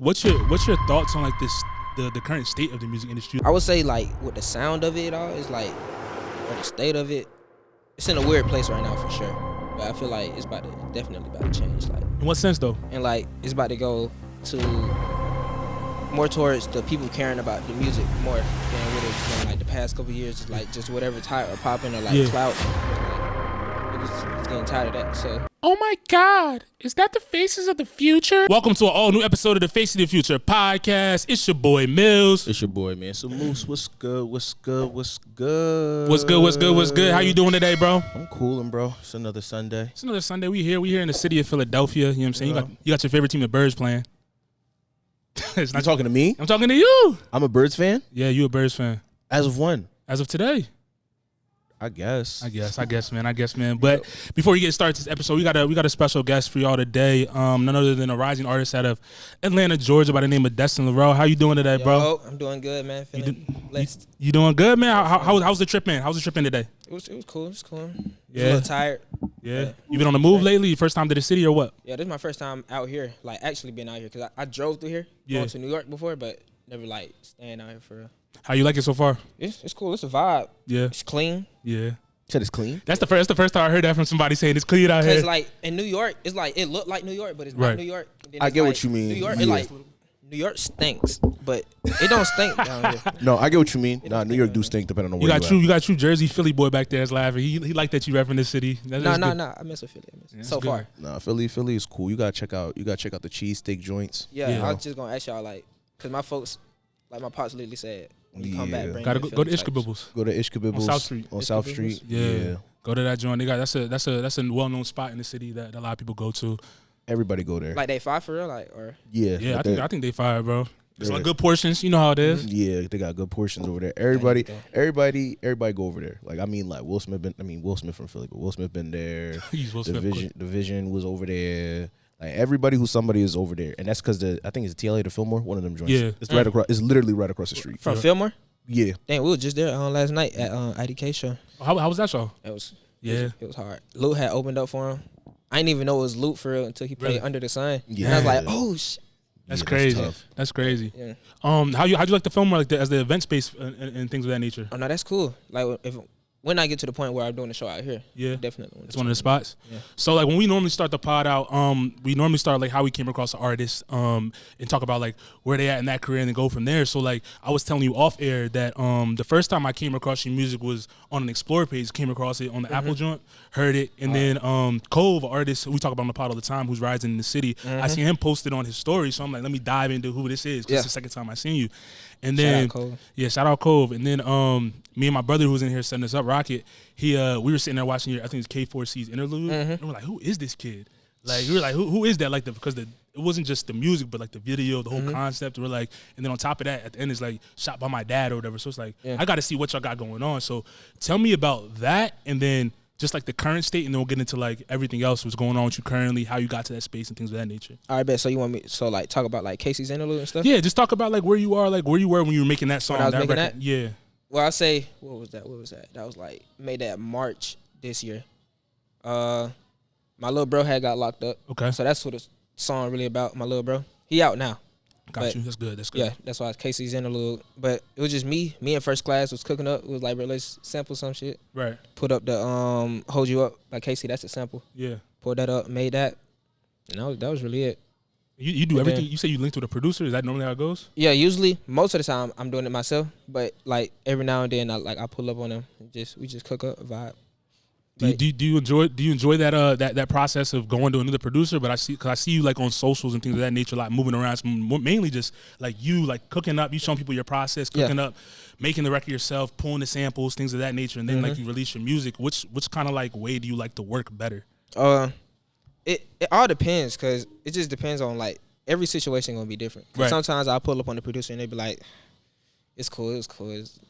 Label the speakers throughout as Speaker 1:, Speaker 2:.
Speaker 1: what's your thoughts on like the current state of the music industry?
Speaker 2: I would say like with the sound of it all is like, or the state of it, it's in a weird place right now for sure. But I feel like it's definitely about to change. Like,
Speaker 1: In what sense though?
Speaker 2: and like it's about to go to more towards the people caring about the music more than what it's been like the past couple years. It's like just whatever type of popping or like clout. Like, it's getting tired of that. So.
Speaker 1: Oh my God, is that the Faces of the Future? Welcome to an all new episode of the Faces of the Future podcast. It's your boy Millz.
Speaker 3: It's your boy, man. So Mus, what's good? What's good? What's good?
Speaker 1: What's good? What's good? What's good? How you doing today, bro?
Speaker 3: I'm coolin', bro. It's another Sunday.
Speaker 1: It's another Sunday. We here in the city of Philadelphia. You know what I'm saying? You got your favorite team, the Birds, playing.
Speaker 3: It's not talking to me?
Speaker 1: I'm talking to you.
Speaker 3: I'm a Birds fan?
Speaker 1: Yeah, you a Birds fan.
Speaker 3: As of when?
Speaker 1: As of today.
Speaker 3: I guess,
Speaker 1: man. But before we get started this episode, we got a special guest for y'all today. None other than a rising artist out of Atlanta, Georgia, by the name of Destin Laurel. How you doing today, bro?
Speaker 2: I'm doing good, man. Feeling blessed.
Speaker 1: You doing good, man? How's the trip, man? How's the trip in today?
Speaker 2: It was cool. It was cool.
Speaker 1: Yeah.
Speaker 2: A little tired.
Speaker 1: Yeah. You been on the move lately? Your first time to the city or what?
Speaker 2: Yeah, this is my first time out here, like actually being out here, because I drove through here, going to New York before, but never like staying out here for real.
Speaker 1: How you like it so far?
Speaker 2: It's cool. It's a vibe.
Speaker 1: Yeah.
Speaker 2: It's clean.
Speaker 1: Yeah.
Speaker 3: Said it's clean.
Speaker 1: That's the first time I heard that from somebody saying it's clean out here.
Speaker 2: Because like in New York, it's like it looked like New York, but it's not New York.
Speaker 3: I get what you mean.
Speaker 2: New York,
Speaker 3: Yeah.
Speaker 2: it like New York stinks, but it don't stink down here.
Speaker 3: No, I get what you mean. Nah, New York do stink depending on where
Speaker 1: you got true Jersey Philly boy back there that's laughing. He like that you repping this city.
Speaker 2: No. I mess with Philly. So
Speaker 1: good.
Speaker 2: far.
Speaker 3: Nah, Philly is cool. You gotta check out the cheesesteak joints.
Speaker 2: Yeah, I was just gonna ask y'all like, cause my folks, like my pops literally said, when you come back, bring
Speaker 1: gotta
Speaker 2: me
Speaker 1: go to
Speaker 2: Philly
Speaker 1: Ishkabibbles.
Speaker 3: Go to Ishkabibbles
Speaker 1: on South Street.
Speaker 3: Yeah.
Speaker 1: Go to that joint. They got that's a well known spot in the city that a lot of people go to.
Speaker 3: Everybody go there.
Speaker 2: Like they fire for real, like or
Speaker 3: Yeah.
Speaker 1: I think they fire, bro. It's like good portions. You know how it is.
Speaker 3: Yeah, they got good portions over there. Everybody go over there. Like I mean, like Will Smith from Philly, but Will Smith been there.
Speaker 1: He's Will Smith.
Speaker 3: Division was over there. Like everybody who's somebody is over there, and that's because I think it's TLA to Fillmore, one of them joints.
Speaker 1: Yeah,
Speaker 3: it's right across. It's literally right across the street
Speaker 2: from Fillmore.
Speaker 3: Yeah.
Speaker 2: Dang, we were just there last night at IDK show.
Speaker 1: How was that show?
Speaker 2: It was hard. Luke had opened up for him. I didn't even know it was Luke for real until he played Under the Sun.
Speaker 3: Yeah.
Speaker 2: And I was like, oh shit.
Speaker 1: That's crazy. That's crazy.
Speaker 2: Yeah.
Speaker 1: How'd you like the film like as the event space and things of that nature?
Speaker 2: Oh no, that's cool. Like when I get to the point where I'm doing the show out here, definitely.
Speaker 1: It's one of the spots.
Speaker 2: Yeah.
Speaker 1: So like when we normally start the pod out, we normally start like how we came across the artist, and talk about like where they at in that career and then go from there. So like I was telling you off air that the first time I came across your music was on an Explore page. Came across it on the Apple joint, heard it, and then Cove, an artist we talk about on the pod all the time, who's rising in the city. I seen him posted on his story, so I'm like, let me dive into who this is because it's the second time I seen you. And then shout out Cove. And then me and my brother who was in here setting us up, Rocket, we were sitting there watching your, I think it's K4C's interlude, and we're like, who is this kid? Like we were like, who is that? Like because it wasn't just the music, but like the video, the whole concept. We're like, and then on top of that, at the end it's like shot by my dad or whatever. So it's like I got to see what y'all got going on. So tell me about that, and then just like the current state, and then we'll get into like everything else what's going on with you currently, how you got to that space and things of that nature.
Speaker 2: All right, bet. So you want me like talk about like Casey's interlude and stuff?
Speaker 1: Yeah, just talk about like where you were when you were making that song.
Speaker 2: When I was making that?
Speaker 1: Yeah.
Speaker 2: Well, I say what was that? That was like made that March this year. My little bro had got locked up.
Speaker 1: Okay.
Speaker 2: So that's what the song really about. My little bro, he out now.
Speaker 1: Got you. That's good.
Speaker 2: Yeah, that's why it's Casey's interlude. But it was just me. Me in First Class was cooking up. It was like, bro, let's sample some shit.
Speaker 1: Right.
Speaker 2: Put up the Hold You Up by Casey. That's a sample.
Speaker 1: Yeah.
Speaker 2: Pulled that up, made that. And that was really it.
Speaker 1: You do everything. You say you link to the producer. Is that normally how it goes?
Speaker 2: Yeah, usually most of the time I'm doing it myself. But like every now and then I pull up on them. We just cook up a vibe.
Speaker 1: Do you enjoy that process of going to another producer? But I see you like on socials and things of that nature, like moving around, mainly just like you like cooking up. You showing people your process, cooking up, making the record yourself, pulling the samples, things of that nature, and then like you release your music. Which kind of like way do you like to work better?
Speaker 2: It all depends, because it just depends on like every situation gonna be different. Right. Sometimes I'll pull up on the producer and they be like, it's cool, it's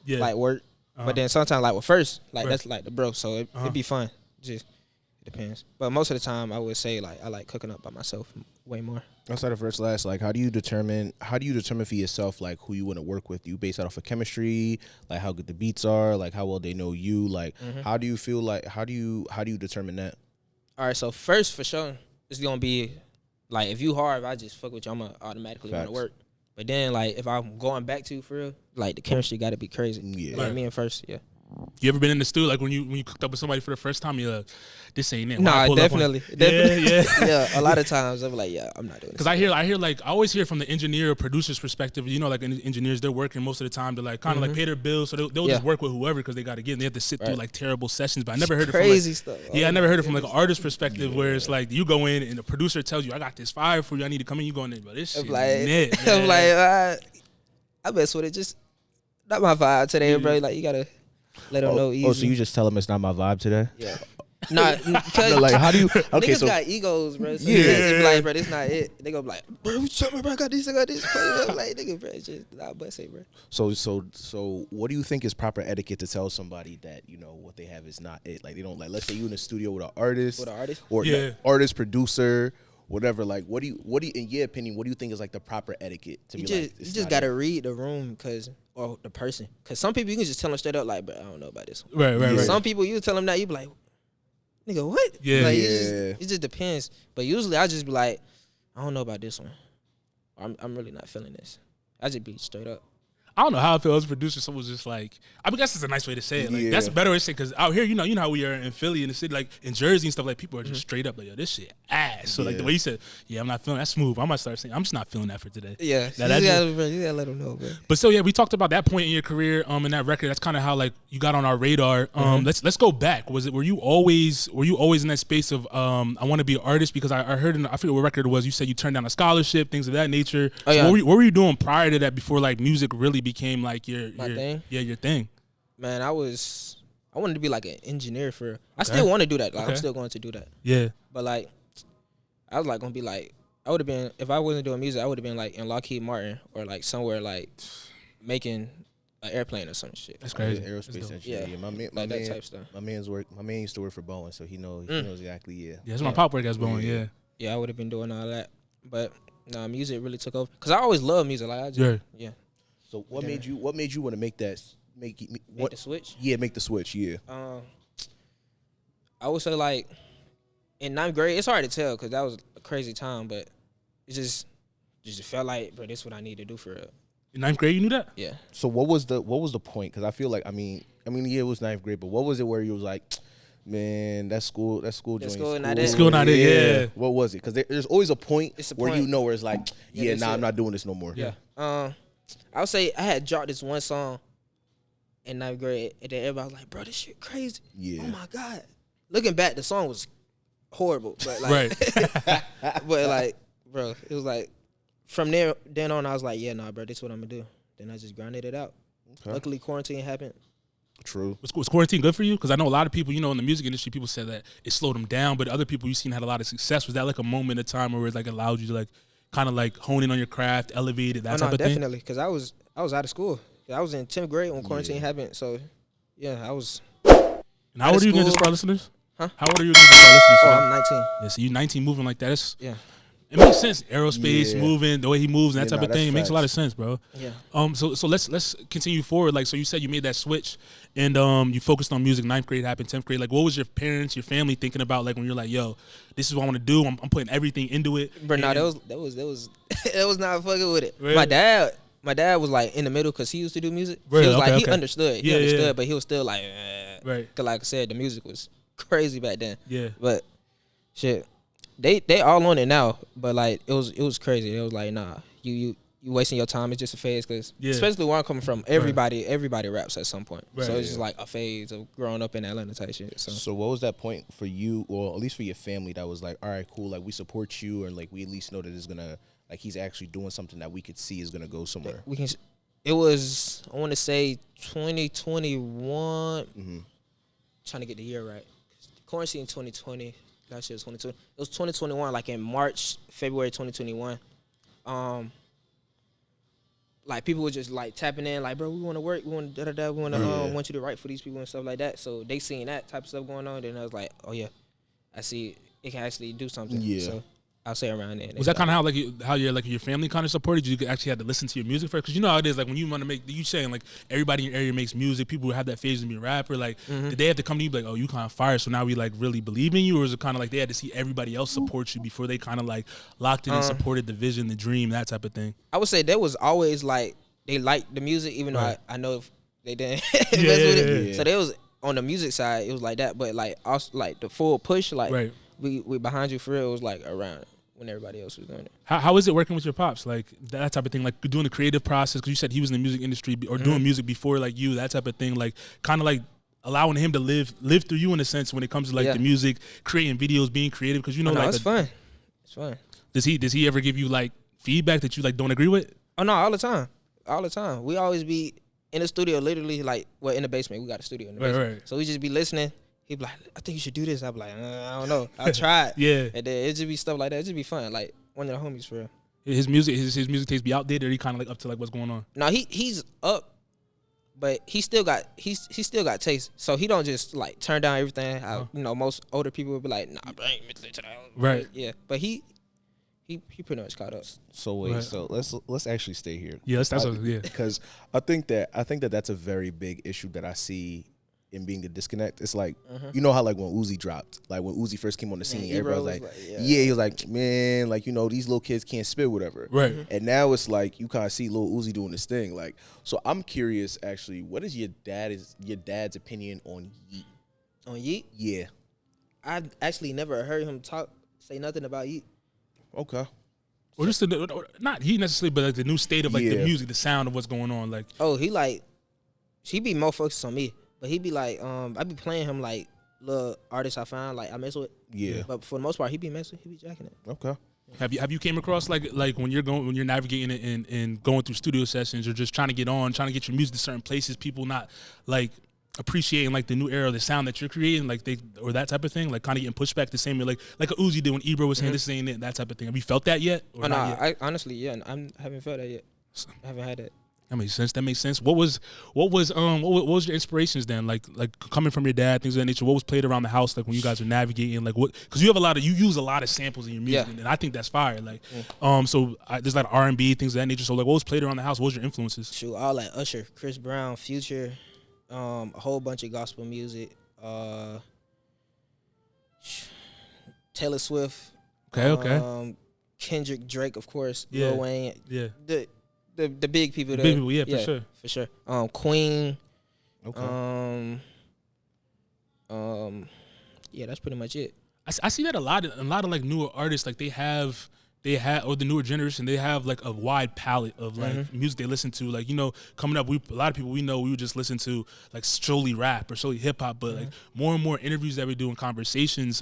Speaker 2: like work. But then sometimes like with first, like that's like the bro, so it'd be fun. Just it depends. But most of the time I would say like I like cooking up by myself way more.
Speaker 3: Outside of First Class, like how do you determine for yourself like who you want to work with? Do you base it off of chemistry, like how good the beats are, like how well they know you, like how do you feel like how do you determine that?
Speaker 2: All right, so first for sure it's gonna be like if you hard, if I just fuck with you, I'm gonna automatically want to work. But then like if I'm going back to for real, like the chemistry got to be crazy. Yeah, like me and first, yeah.
Speaker 1: You ever been in the studio like when you cooked up with somebody for the first time? You're like, this ain't it.
Speaker 2: Nah, definitely.
Speaker 1: Yeah.
Speaker 2: Yeah. A lot of times I'm like, yeah, I'm not doing this.
Speaker 1: Because I hear like I always hear from the engineer or producer's perspective. You know, like engineers, they're working most of the time to like kind of like pay their bills, so they'll just work with whoever because they got to get. And they have to sit through like terrible sessions. But I never heard it from
Speaker 2: crazy stuff.
Speaker 1: Yeah, I never heard it from like an artist perspective where it's like you go in and the producer tells you, I got this fire for you. I need to come in. You go in there, but this shit is
Speaker 2: I'm like, I mess with it. Just not my vibe today, bro. Like you gotta. Let them know easy.
Speaker 3: Oh, so you just tell them it's not my vibe today?
Speaker 2: Yeah. Nah, because
Speaker 3: like how do you? Okay,
Speaker 2: niggas got egos, bro. So yeah, be like, bro, this not it. They go be like, bro, you tell me, bro, I got this. Like, nigga, bro, it's just not bust it, bro.
Speaker 3: So, what do you think is proper etiquette to tell somebody that what they have is not it? Like they don't like. Let's say you in the studio with an artist, or artist, producer. Whatever, like, what do you, in your opinion, what do you think is like the proper etiquette to be like?
Speaker 2: You just gotta read the room, or the person, cause some people you can just tell them straight up, like, but I don't know about this one.
Speaker 1: Right.
Speaker 2: Some people you tell them that you be like, nigga, what?
Speaker 1: Yeah,
Speaker 2: like, it just depends. But usually I just be like, I don't know about this one. I'm really not feeling this. I just be straight up.
Speaker 1: I don't know how I feel as a producer. Someone's just like, I guess it's a nice way to say it. Like, that's a better way to say it because out here, you know how we are in Philly in the city, like in Jersey and stuff. Like people are just straight up like, yo, this shit ass. So like the way you said, I'm not feeling that smooth. I might start saying, I'm just not feeling that for today.
Speaker 2: Yeah, you gotta let them know, bro.
Speaker 1: But so we talked about that point in your career, in that record. That's kind of how like you got on our radar. Let's go back. Were you always in that space of I want to be an artist? Because I heard I forget what record it was. You said you turned down a scholarship, things of that nature.
Speaker 2: Oh, yeah.
Speaker 1: So what were you doing prior to that before like music really became like your
Speaker 2: thing?
Speaker 1: Yeah, your thing.
Speaker 2: Man, I wanted to be like an engineer for. I still want to do that. Like I'm still going to do that.
Speaker 1: Yeah.
Speaker 2: But like, I was like gonna be like, I would have been if I wasn't doing music, I would have been like in Lockheed Martin or like somewhere like making an airplane or some shit.
Speaker 1: That's crazy.
Speaker 3: Aerospace engineer. Yeah, my man,
Speaker 2: that type stuff.
Speaker 3: My man used to work for Boeing, so he knows exactly. Yeah.
Speaker 1: That's my pop work as Boeing. Yeah.
Speaker 2: Yeah, I would have been doing all that, but nah, music really took over because I always loved music. Like I just
Speaker 3: So what made you want to make the switch? Yeah, make the switch. Yeah.
Speaker 2: I would say like in 9th grade, it's hard to tell because that was a crazy time, but it just felt like, bro, this is what I need to do for real.
Speaker 1: In 9th grade, you knew that?
Speaker 2: Yeah.
Speaker 3: So what was the point? Because I feel like I mean it was 9th grade, but what was it where you was like, man, that school joint.
Speaker 2: School not it.
Speaker 1: School not it. Yeah.
Speaker 3: What was it? Because there's always a point where you know where it's like, I'm not doing this no more.
Speaker 2: Yeah. I would say I had dropped this one song in 9th grade, and then everybody was like, bro, this shit crazy. Yeah. Oh, my God. Looking back, the song was horrible. But like, but like, bro, it was like, from then on, I was like, yeah, nah, bro, this is what I'm going to do. Then I just grinded it out. Okay. Luckily, quarantine happened.
Speaker 3: True.
Speaker 1: Was quarantine good for you? Because I know a lot of people, in the music industry, people said that it slowed them down, but other people you've seen had a lot of success. Was that like a moment in time where it like allowed you to like kind of like hone in on your craft, elevate it, that type of thing?
Speaker 2: Definitely, because I was out of school. I was in 10th grade when quarantine happened, so yeah, I was.
Speaker 1: And how old are you again, just for our listeners? Huh? How old are you again, just for our listeners?
Speaker 2: I'm 19.
Speaker 1: Yeah, so you 19 moving like that.
Speaker 2: Yeah.
Speaker 1: It makes sense. Aerospace, moving, the way he moves, and that type of thing. It makes a lot of sense, bro.
Speaker 2: Yeah.
Speaker 1: So let's continue forward. Like, so you said you made that switch, and you focused on music. 9th grade happened, 10th grade. Like, what was your parents, your family thinking about? Like, when you're like, yo, this is what I want to do. I'm putting everything into it.
Speaker 2: But no, that was it was not fucking with it.
Speaker 1: Really?
Speaker 2: My dad was like in the middle because he used to do music.
Speaker 1: Really?
Speaker 2: He was like, he understood. He understood, but he was still like,
Speaker 1: right.
Speaker 2: Because like I said, the music was crazy back then.
Speaker 1: Yeah.
Speaker 2: But shit. They all on it now, but like it was crazy. It was like, nah, you wasting your time. It's just a phase, because especially where I'm coming from, everybody raps at some point. Right, so it's just like a phase of growing up in Atlanta type shit.
Speaker 3: So what was that point for you, or at least for your family, that was like, all right, cool, like we support you, and like we at least know that it's gonna, like he's actually doing something that we could see is gonna go somewhere.
Speaker 2: It was, I want to say 2021. Trying to get the year right. Quarantine 2020. Last year was 2020. It was 2021, like in March, February 2021. Like people were just like tapping in, like, bro, we want to work, we want to we want to want you to write for these people and stuff like that. So they seen that type of stuff going on. Then I was like, oh yeah, I see it can actually do something.
Speaker 3: Yeah.
Speaker 2: So I'll say around there.
Speaker 1: Was that kind of how your family kind of supported you? You actually had to listen to your music first, because you know how it is. Like when you want to make, you saying like everybody in your area makes music. People who have that phase to be a rapper. Like did they have to come to you like, oh, you kind of fire, so now we like really believe in you, or is it kind of like they had to see everybody else support you before they kind of like locked in and supported the vision, the dream, that type of thing?
Speaker 2: I would say there was always like they liked the music, even though I know if they didn't mess with it. Yeah. So they was on the music side, it was like that, but like also like the full push, like we behind you for real was like around when everybody else was doing it.
Speaker 1: How is it working with your pops? Like that type of thing, like doing the creative process, because you said he was in the music industry or doing music before like you, that type of thing, like kind of like allowing him to live through you in a sense when it comes to like the music, creating videos, being creative, because you know, like
Speaker 2: it's fun. It's fun.
Speaker 1: Does he ever give you like feedback that you like don't agree with?
Speaker 2: Oh no, all the time. We always be in the studio, literally like in the basement. We got a studio in the basement. Right. So we just be listening. He be like, I think you should do this. I be like, I don't know. I'll try it.
Speaker 1: Yeah.
Speaker 2: And then it just be stuff like that. It just be fun. Like one of the homies for real.
Speaker 1: His music taste be outdated, or he kind of like up to like what's going on?
Speaker 2: No, he's up, but he still got taste. So he don't just like turn down everything. You know, most older people would be like, nah, bro, I ain't listening to that.
Speaker 1: Right.
Speaker 2: Yeah. But he pretty much caught up.
Speaker 3: So wait, so let's actually stay here.
Speaker 1: Yeah,
Speaker 3: because I think that that's a very big issue that I see in being the disconnect. It's like you know how like when Uzi dropped, like when Uzi first came on the scene, everybody was like, he was like, man, like you know these little kids can't spit, whatever.
Speaker 1: Right.
Speaker 3: And now it's like you kind of see Lil Uzi doing this thing. Like, so I'm curious actually, what is your dad's opinion on Yeet?
Speaker 2: On Yeet?
Speaker 3: Yeah.
Speaker 2: I actually never heard him say nothing about Yeet.
Speaker 3: Okay.
Speaker 1: Or just not Yeet necessarily, but like the new state of like the music, the sound of what's going on. Like,
Speaker 2: he be more focused on me, but he be like, I be playing him like little artists I found, like I mess with.
Speaker 3: Yeah.
Speaker 2: But for the most part, he be jacking it.
Speaker 3: Okay.
Speaker 1: Have you came across like when you're navigating it and going through studio sessions or just trying to get your music to certain places, people not like appreciating like the new era, the sound that you're creating, like or that type of thing, like kind of getting pushed back the same way, like a Uzi did when Ebro was saying this ain't it, that type of thing. Have you felt that yet?
Speaker 2: Or no, I honestly, I haven't felt that yet. I haven't had that.
Speaker 1: That makes sense. What was your inspirations then? Like coming from your dad, things of that nature. What was played around the house like when you guys are navigating? Like what? Because you use a lot of samples in your music, and I think that's fire. Like, so there's like R&B things of that nature. So like, what was played around the house? What was your influences?
Speaker 2: Shoot, all like Usher, Chris Brown, Future. A whole bunch of gospel music, Taylor Swift,
Speaker 1: okay,
Speaker 2: Kendrick, Drake, of course, Lil Wayne, the big people, for sure. Queen,
Speaker 3: okay,
Speaker 2: that's pretty much it.
Speaker 1: I see that a lot of like newer artists, like they have or the newer generation, they have like a wide palette of like music they listen to. Like, you know, coming up, a lot of people we know, we would just listen to like solely rap or solely hip hop, but like more and more interviews that we do and conversations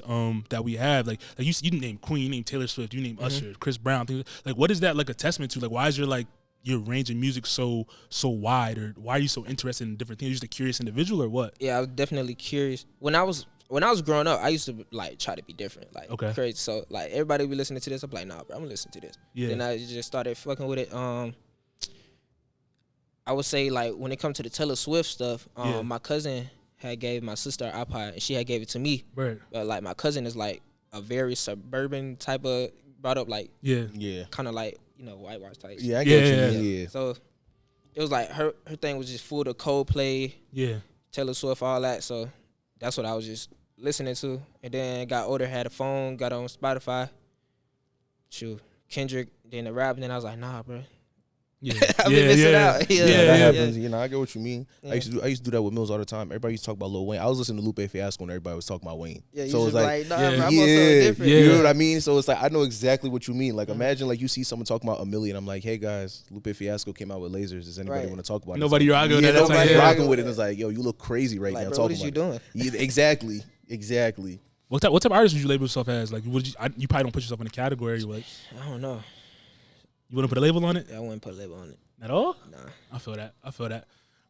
Speaker 1: that we have, like you name Queen, you name Taylor Swift, you name Usher, Chris Brown, things like, what is that like a testament to? Like, why is your range of music so wide, or why are you so interested in different things? Are you just a curious individual or what?
Speaker 2: Yeah, I was definitely curious. When I was growing up, I used to like try to be different, like crazy. So like everybody be listening to this, I'm like, nah, bro, I'm gonna listen to this. Yeah. Then I just started fucking with it. I would say like when it comes to the Taylor Swift stuff, my cousin had gave my sister an iPod and she had gave it to me.
Speaker 1: Right.
Speaker 2: But like my cousin is like a very suburban type of brought up, like kind of like, you know, whitewash type.
Speaker 3: Yeah, I get what you mean.
Speaker 2: So it was like her thing was just full of Coldplay, Taylor Swift, all that. So that's what I was just listening to, and then got older, had a phone, got on Spotify. Shoot, Kendrick, then the rap, and then I was like, nah, bro.
Speaker 1: Yeah,
Speaker 2: I be missing out.
Speaker 3: That happens. You know, I get what you mean. Yeah. I used to do that with Millz all the time. Everybody used to talk about Lil Wayne. I was listening to Lupe Fiasco when everybody was talking about Wayne.
Speaker 2: Yeah,
Speaker 3: so it's like,
Speaker 2: nah, bro, I'm on something different.
Speaker 3: You know what I mean? So it's like I know exactly what you mean. Like imagine like you see someone talking about a million. I'm like, hey guys, Lupe Fiasco came out with lasers. Does anybody want to talk about it?
Speaker 1: Nobody rocking with that.
Speaker 3: Nobody rocking with it. It's like, yo, you look crazy right now.
Speaker 2: Bro, what is you doing?
Speaker 3: Exactly.
Speaker 1: What type of artist would you label yourself as? Like, you probably don't put yourself in a category. Like,
Speaker 2: I don't know.
Speaker 1: You wouldn't put a label on it?
Speaker 2: Yeah, I wouldn't put a label on it.
Speaker 1: At all?
Speaker 2: Nah.
Speaker 1: I feel that.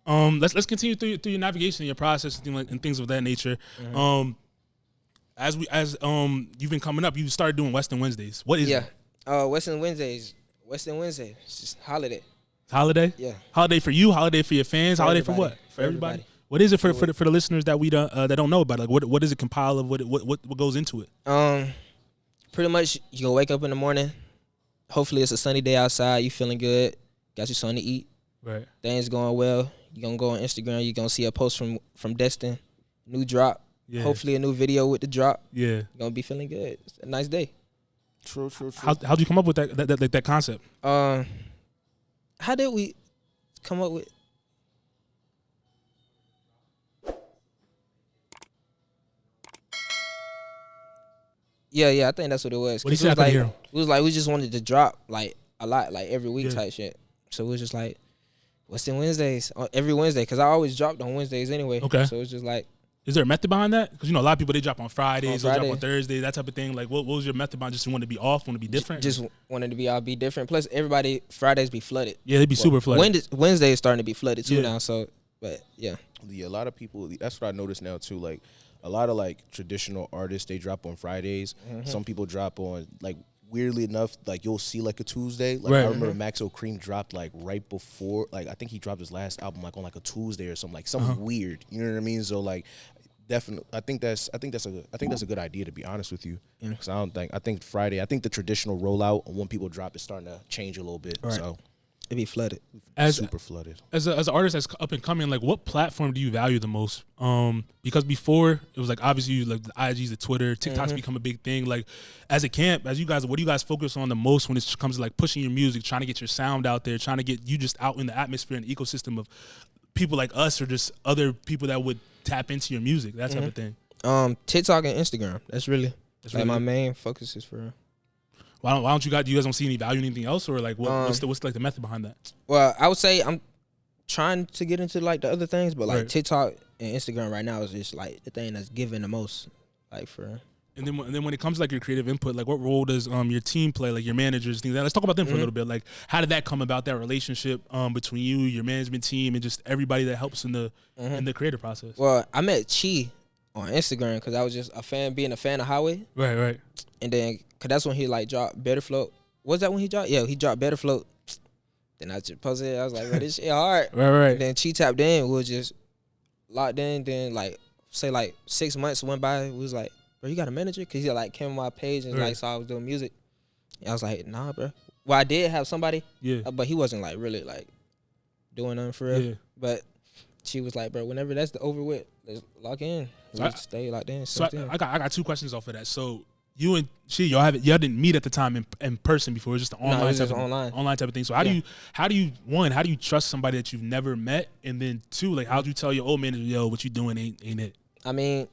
Speaker 1: Let's continue through your navigation, your process, and things of that nature. As you've been coming up, you started doing Western Wednesdays. What is it?
Speaker 2: Western Wednesdays. It's just holiday.
Speaker 1: Holiday?
Speaker 2: Yeah.
Speaker 1: Holiday for you, holiday for your fans,
Speaker 2: for
Speaker 1: holiday
Speaker 2: everybody.
Speaker 1: for what? For everybody. What is it for the listeners that we don't know about? Like what does it compile of? What goes into it?
Speaker 2: Pretty much, you gonna wake up in the morning. Hopefully, it's a sunny day outside. You feeling good. Got you something to eat.
Speaker 1: Right.
Speaker 2: Things going well. You gonna go on Instagram. You gonna see a post from Destin. New drop. Yeah. Hopefully, a new video with the drop.
Speaker 1: Yeah.
Speaker 2: You gonna be feeling good. It's a nice day.
Speaker 3: True.
Speaker 1: How'd you come up with that concept?
Speaker 2: How did we come up with? Yeah, I think that's what it was.
Speaker 1: What do you say?
Speaker 2: It was like we just wanted to drop like a lot, like every week type shit. So it was just like, what's in Wednesdays? Every Wednesday, because I always dropped on Wednesdays anyway.
Speaker 1: Okay.
Speaker 2: So it's just like.
Speaker 1: Is there a method behind that? Because, you know, a lot of people, they drop on Fridays, they drop on Thursdays, that type of thing. Like, what was your method behind? Just want to be off, want to be different?
Speaker 2: Just wanted to be all be different. Plus, everybody, Fridays be flooded.
Speaker 1: Yeah, they be super flooded.
Speaker 2: Wednesday is starting to be flooded too now. So, but yeah.
Speaker 3: Yeah, a lot of people, that's what I noticed now too. Like, a lot of like traditional artists, they drop on Fridays. Mm-hmm. Some people drop on, like, weirdly enough, like you'll see like a Tuesday. Like I remember Max O'Cream dropped like right before, like I think he dropped his last album like on like a Tuesday or something, like something weird. You know what I mean? So like, definitely, I think that's a good idea, to be honest with you. Because I think Friday, I think the traditional rollout when people drop is starting to change a little bit. Right. So
Speaker 2: it be flooded,
Speaker 3: super flooded.
Speaker 1: As an artist that's up and coming, like what platform do you value the most? Because before it was like obviously like the IGs, the Twitter, TikTok's become a big thing. Like as a camp, as you guys, what do you guys focus on the most when it comes to like pushing your music, trying to get your sound out there, trying to get you just out in the atmosphere and ecosystem of people like us or just other people that would tap into your music, that type of thing?
Speaker 2: TikTok and Instagram. That's really my main focus is for.
Speaker 1: Why don't you guys don't see any value in anything else, or like what's like the method behind that?
Speaker 2: Well, I would say I'm trying to get into like the other things, but like TikTok and Instagram right now is just like the thing that's giving the most, like for. And
Speaker 1: then when it comes to like your creative input, like what role does your team play, like your managers, things like that? Let's talk about them for a little bit. Like how did that come about, that relationship between you, your management team, and just everybody that helps in the creative process?
Speaker 2: Well, I met Chi on Instagram because I was just being a fan of Highway.
Speaker 1: Right.
Speaker 2: And then, because that's when he like dropped Better Float. Was that when he dropped? Yeah, he dropped Better Float. Then I just posted it. I was like, bro, this shit hard.
Speaker 1: Right.
Speaker 2: And then Chi tapped in. We was just locked in. Then like, say like 6 months went by. We was like, bro, you got a manager? Because he like came on my page and like saw I was doing music. And I was like, nah, bro. Well, I did have somebody. Yeah. But he wasn't like really like doing nothing for real. Yeah. But she was like, bro, whenever that's over with, let's lock in. Let's stay locked in.
Speaker 1: So I got two questions off of that. So you and y'all didn't meet at the time in person before. It was just an online, online type of thing. So how do you trust somebody that you've never met? And then two, like how'd you tell your old manager, yo, what you doing ain't it?
Speaker 2: I mean,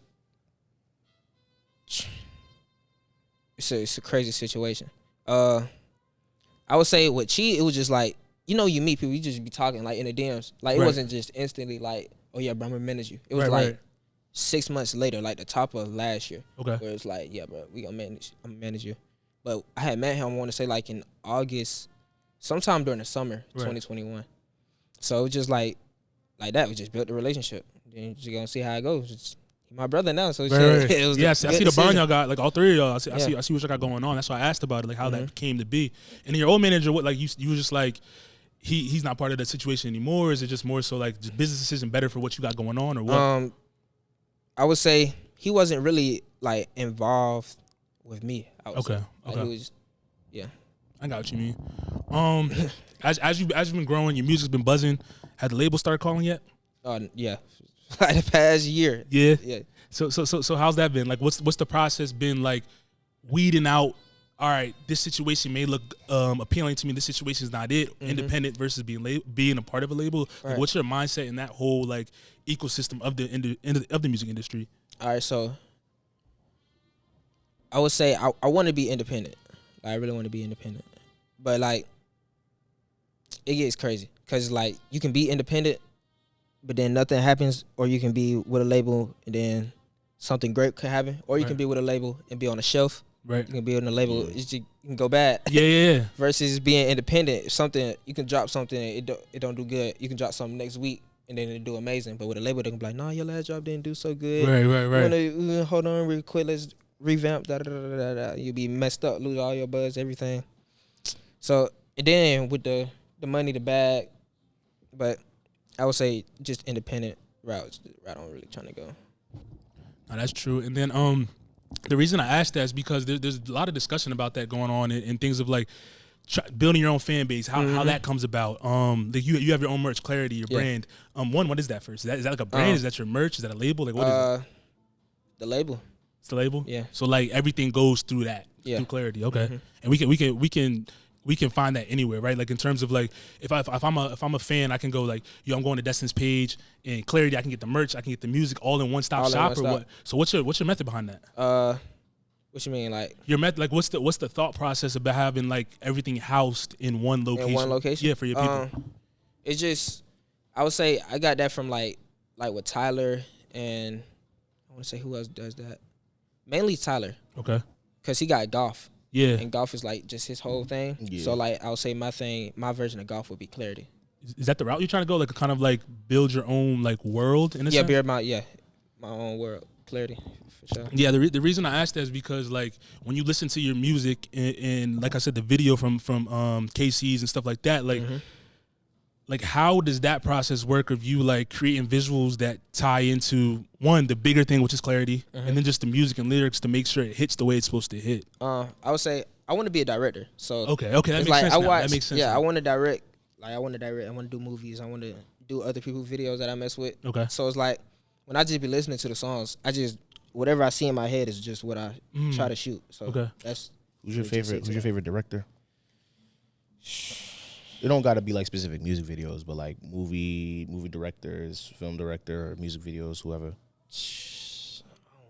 Speaker 2: it's a crazy situation. I would say with Chi, it was just like, you meet people, you just be talking like in the DMs. Like it wasn't just instantly like, oh yeah, bro, I'm gonna manage you. It was 6 months later, like the top of last year. Okay. Where it's like, yeah, bro, I'm gonna manage you. But I had met him, I want to say like in August, sometime during the summer, 2021. So it was just like that, we just built the relationship. Then you're gonna see how it goes. He's my brother now, so it was
Speaker 1: I see the burn y'all got, like all three of y'all. I see what y'all got going on. That's why I asked about it, like how that came to be. And then your old manager, what, like you were just like, he's not part of the situation anymore? Is it just more so like just business decision better for what you got going on, or what?
Speaker 2: I would say he wasn't really like involved with me.
Speaker 1: Okay.
Speaker 2: Like, he was,
Speaker 1: I got what you mean. As you've been growing, your music's been buzzing. Had the label started calling yet?
Speaker 2: Yeah. Like the past year.
Speaker 1: Yeah. So how's that been? Like, what's the process been like? Weeding out. All right, this situation may look appealing to me. This situation is not it. Independent versus being a part of a label. Like, what's your mindset in that whole like ecosystem of the music industry?
Speaker 2: All right, so I would say I want to be independent. Like, I really want to be independent, but like it gets crazy because like you can be independent, but then nothing happens, or you can be with a label and then something great could happen, or you can be with a label and be on a shelf. Right. You can be on a label, you can go bad.
Speaker 1: Yeah.
Speaker 2: Versus being independent, something you can drop something, it don't do good. You can drop something next week and then it do amazing. But with a label, they can be like, nah, your last drop didn't do so good.
Speaker 1: Right.
Speaker 2: We wanna hold on real quick, let's revamp. You be messed up, lose all your buzz, everything. So and then with the money, the bag, but I would say just independent route I'm really trying to go.
Speaker 1: No, that's true. And then The reason I asked that is because there's a lot of discussion about that going on and things of like building your own fan base, how that comes about. You have your own merch, Clarity, your brand. What is that first? Is that like a brand? Is that your merch? Is that a label? Like what is it?
Speaker 2: The label.
Speaker 1: It's the label?
Speaker 2: Yeah.
Speaker 1: So like everything goes through that.
Speaker 2: Yeah.
Speaker 1: Through Clarity. Okay. And we can find that anywhere, right? Like in terms of like if I'm a fan, I can go like, I'm going to Destin's page and Clarity, I can get the merch, I can get the music all in one stop shop or what? So what's your method behind that?
Speaker 2: What you mean, like
Speaker 1: your method? Like what's the thought process about having like everything housed in one location?
Speaker 2: In one location?
Speaker 1: Yeah, for your people.
Speaker 2: It's just, I would say I got that from like with Tyler, and I want to say who else does that. Mainly Tyler.
Speaker 1: Okay.
Speaker 2: Cause he got golf.
Speaker 1: Yeah.
Speaker 2: And golf is like just his whole thing. Yeah. So like I would say my version of golf would be Clarity.
Speaker 1: Is that the route you're trying to go? Like kind of like build your own like world in a sense?
Speaker 2: Build my own world. Clarity. For sure.
Speaker 1: Yeah, the reason I asked that is because like when you listen to your music and like I said, the video from KC's and stuff like that, like like how does that process work of you like creating visuals that tie into one, the bigger thing, which is Clarity, and then just the music and lyrics to make sure it hits the way it's supposed to hit? I
Speaker 2: would say I want to be a director. So
Speaker 1: okay, that makes sense. That makes sense.
Speaker 2: Yeah, I want to direct. I want to do movies. I want to do other people's videos that I mess with.
Speaker 1: Okay.
Speaker 2: So it's like when I just be listening to the songs, whatever I see in my head is just what I try to shoot. So that's
Speaker 3: who's your favorite director? It don't gotta be like specific music videos, but like movie directors, film director, or music videos, whoever.
Speaker 2: I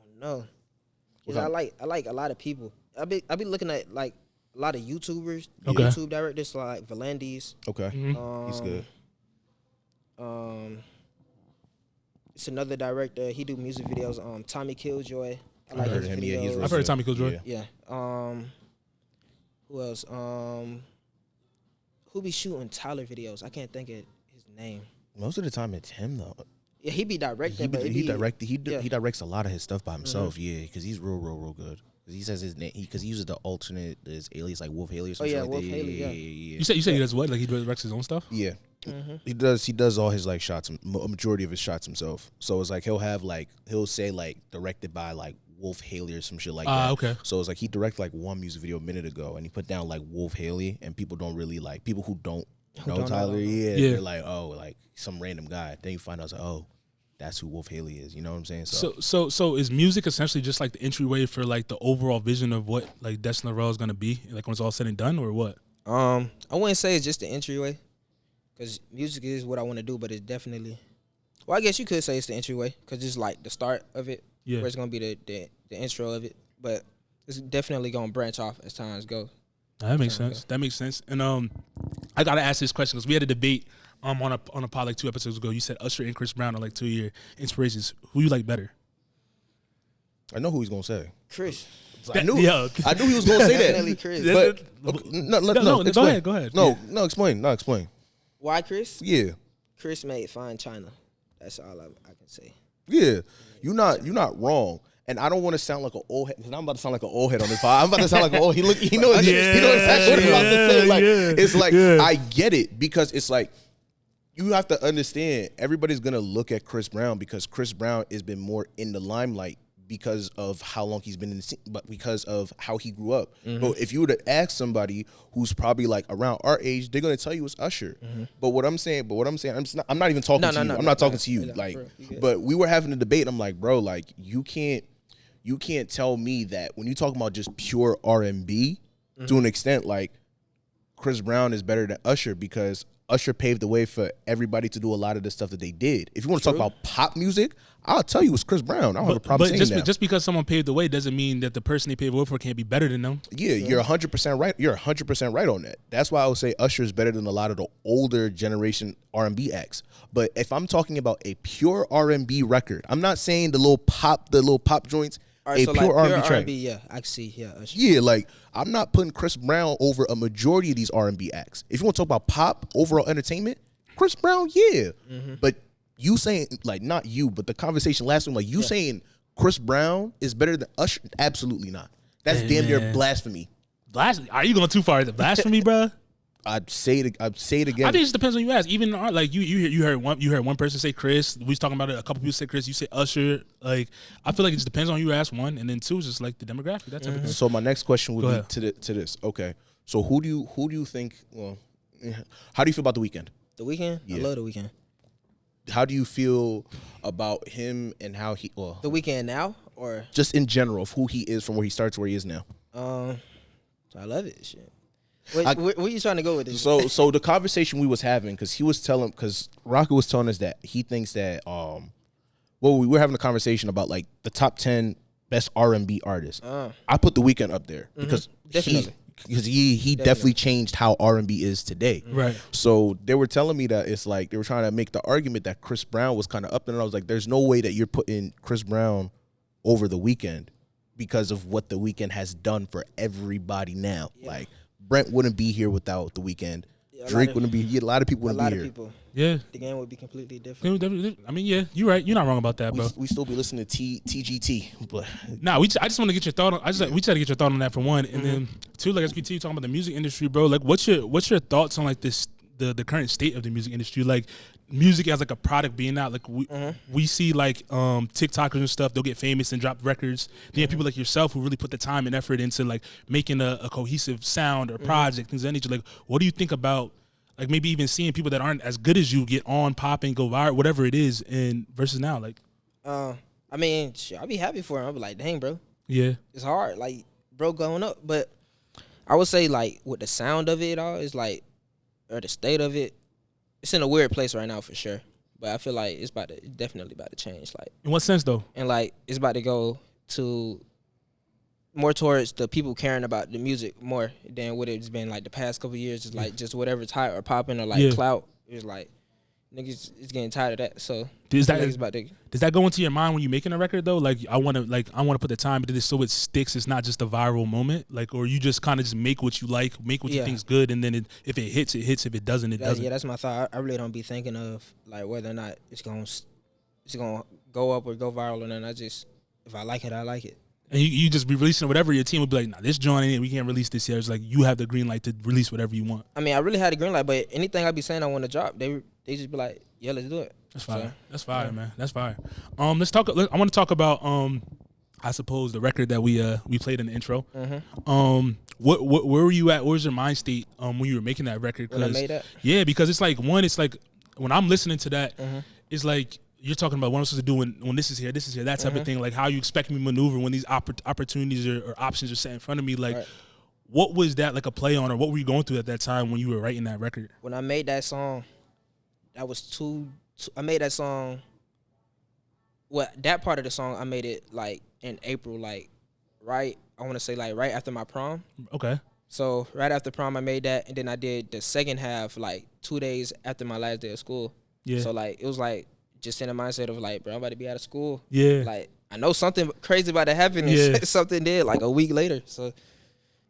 Speaker 2: don't know. Cause I like a lot of people. I be looking at like a lot of YouTubers, YouTube directors like Valandis.
Speaker 3: Okay, he's good.
Speaker 2: It's another director. He do music videos. Tommy Killjoy. I like
Speaker 3: heard of him.
Speaker 2: videos.
Speaker 3: Yeah,
Speaker 1: I've heard of Tommy Killjoy.
Speaker 2: Yeah. Who else? Who be shooting Tyler videos? I can't think of his name.
Speaker 3: Most of the time, it's him though.
Speaker 2: Yeah, he be directing.
Speaker 3: He directs a lot of his stuff by himself. Yeah, because he's real good. Because he says his name. Because he uses the alternate, his alias like Wolf Haley or something.
Speaker 2: Wolf Haley. Yeah.
Speaker 1: You say he does what? Like he directs his own stuff?
Speaker 3: Yeah. He does all his like shots, a majority of his shots himself. So it's like he'll say like directed by like Wolf Haley or some shit like that.
Speaker 1: Okay.
Speaker 3: So it's like he directed like one music video a minute ago, and he put down like Wolf Haley, and people don't really like people who don't know Tyler. Yeah, they're like, oh, like some random guy. Then you find out, like, oh, that's who Wolf Haley is. You know what I'm saying?
Speaker 1: So is music essentially just like the entryway for like the overall vision of what like Destin Laurel is gonna be, like when it's all said and done, or what?
Speaker 2: I wouldn't say it's just the entryway, because music is what I want to do, but it's definitely. Well, I guess you could say it's the entryway, because it's like the start of it. Yeah. Where it's gonna be the intro of it, but it's definitely gonna branch off as times go.
Speaker 1: That makes sense. That makes sense. And I gotta ask this question because we had a debate on a pod like 2 episodes ago. You said Usher and Chris Brown are like 2 of your inspirations. Who you like better?
Speaker 3: I know who he's gonna say.
Speaker 2: Chris.
Speaker 3: I knew he was gonna say that.
Speaker 2: Definitely Chris.
Speaker 3: But no, go ahead. No, explain.
Speaker 2: Why Chris?
Speaker 3: Yeah.
Speaker 2: Chris made Fine China. That's all I can say.
Speaker 3: Yeah, you're not wrong. And I don't want to sound like an old head, because I'm about to sound like an old head on this pod. I'm about to sound like an old. He knows exactly what I'm about to say. Like it's like I get it, because it's like you have to understand everybody's gonna look at Chris Brown because Chris Brown has been more in the limelight because of how long he's been in the scene, but because of how he grew up. But if you were to ask somebody who's probably like around our age, they're gonna tell you it's Usher. But what I'm saying, I'm not even talking to you. I'm not talking to you. Like, but we were having a debate. I'm like, bro, like you can't tell me that when you talk about just pure R&B to an extent, like Chris Brown is better than Usher, because Usher paved the way for everybody to do a lot of the stuff that they did. If you want to talk about pop music, I'll tell you it's Chris Brown. I don't have a problem saying that.
Speaker 1: Just because someone paved the way doesn't mean that the person they paved the way for can't be better than them.
Speaker 3: Yeah, you're 100% right. You're 100% right on that. That's why I would say Usher is better than a lot of the older generation R&B acts. But if I'm talking about a pure R&B record, I'm not saying the little pop joints.
Speaker 2: Right, so pure R&B, yeah, I see, yeah. Usher.
Speaker 3: Yeah, like I'm not putting Chris Brown over a majority of these R&B acts. If you want to talk about pop, overall entertainment, Chris Brown, yeah. But you saying, like, not you, but the conversation last week, like you saying Chris Brown is better than Usher, absolutely not. That's damn near blasphemy.
Speaker 1: Blasphemy? Are you going too far? Is it blasphemy, bro?
Speaker 3: I'd say it again.
Speaker 1: I think it just depends on who you ask. Even like you heard one person say Chris. We was talking about it. A couple people say Chris. You say Usher. Like I feel like it just depends on who you ask. One, and then two is just like the demographic. That type of thing.
Speaker 3: So my next question would be to this. Okay. So who do you think? Well, how do you feel about The Weeknd?
Speaker 2: The Weeknd?
Speaker 3: Yeah.
Speaker 2: I love The Weeknd.
Speaker 3: How do you feel about him and how he? Well,
Speaker 2: The Weeknd now, or
Speaker 3: just in general of who he is from where he starts to where he is now.
Speaker 2: I love it. Shit. Where are you trying to go with this?
Speaker 3: So the conversation we was having, because Rocket was telling us that he thinks that we were having a conversation about like the top 10 best R&B artists. I put The Weeknd up there because he definitely changed how R&B is today.
Speaker 1: Right.
Speaker 3: So they were telling me that it's like they were trying to make the argument that Chris Brown was kind of up there, and I was like, there's no way that you're putting Chris Brown over The Weeknd because of what The Weeknd has done for everybody now. Yeah. Like Brent wouldn't be here without The Weeknd. Yeah, Drake wouldn't be here. A lot of people wouldn't be here.
Speaker 2: People.
Speaker 1: Yeah.
Speaker 2: The game would be completely different.
Speaker 1: I mean, yeah, you're right. You're not wrong about that, bro.
Speaker 3: We still be listening to TGT, but
Speaker 1: I just want to get your thought on. We try to get your thought on that for one, and then two. Like as we continue talking about the music industry, bro. Like, what's your thoughts on like this the current state of the music industry? Like, music as like a product being out. Like we see like TikTokers and stuff. They'll get famous and drop records. Then you have people like yourself who really put the time and effort into like making a cohesive sound or project, things of that nature. Like, what do you think about? Like maybe even seeing people that aren't as good as you get on, pop, and go viral, whatever it is, and versus now, like.
Speaker 2: I mean, I'll be happy for him. I'll be like, dang, bro.
Speaker 1: Yeah.
Speaker 2: It's hard, like, bro, going up. But I would say, like, with the sound of it all, it's like, or the state of it, it's in a weird place right now for sure. But I feel like it's definitely about to change. Like.
Speaker 1: In what sense, though?
Speaker 2: And, like, it's about to go to more towards the people caring about the music more than what it's been like the past couple of years. It's like just whatever's hot or popping or like clout. It's like niggas is getting tired of that. So does
Speaker 1: that go into your mind when you're making a record though? Like I want to put the time into this so it sticks. It's not just a viral moment. Like, or you just kind of just make what you like, make what you think's good, and then if it hits, it hits. If it doesn't, it doesn't.
Speaker 2: Yeah, that's my thought. I really don't be thinking of like whether or not it's gonna go up or go viral or not. If I like it, I like it.
Speaker 1: And you just be releasing whatever. Your team would be like, nah, this joint ain't it. We can't release this here. It's like you have the green light to release whatever you want.
Speaker 2: I mean, I really had a green light, but anything I be saying I want to drop, they just be like, yeah, let's do it.
Speaker 1: That's fire. So, that's fire, man. That's fire. Let's talk. I want to talk about I suppose the record that we played in the intro. Where were you at? Where was your mind state when you were making that record?
Speaker 2: When I made that?
Speaker 1: Yeah, because it's like when I'm listening to that, it's like. You're talking about what I'm supposed to do when this is here, that type of thing. Like how you expect me to maneuver when these opportunities or options are set in front of me. Like, what was that like a play on, or what were you going through at that time when you were writing that record?
Speaker 2: When I made that song, that was I made that song. Well, that part of the song I made it like in April, like I want to say like right after my prom.
Speaker 1: Okay.
Speaker 2: So right after prom, I made that, and then I did the second half like 2 days after my last day of school. Yeah. So like it was like. Just in the mindset of like, bro, I'm about to be out of school. Yeah. Like, I know something crazy about to happen. And something did like a week later. So,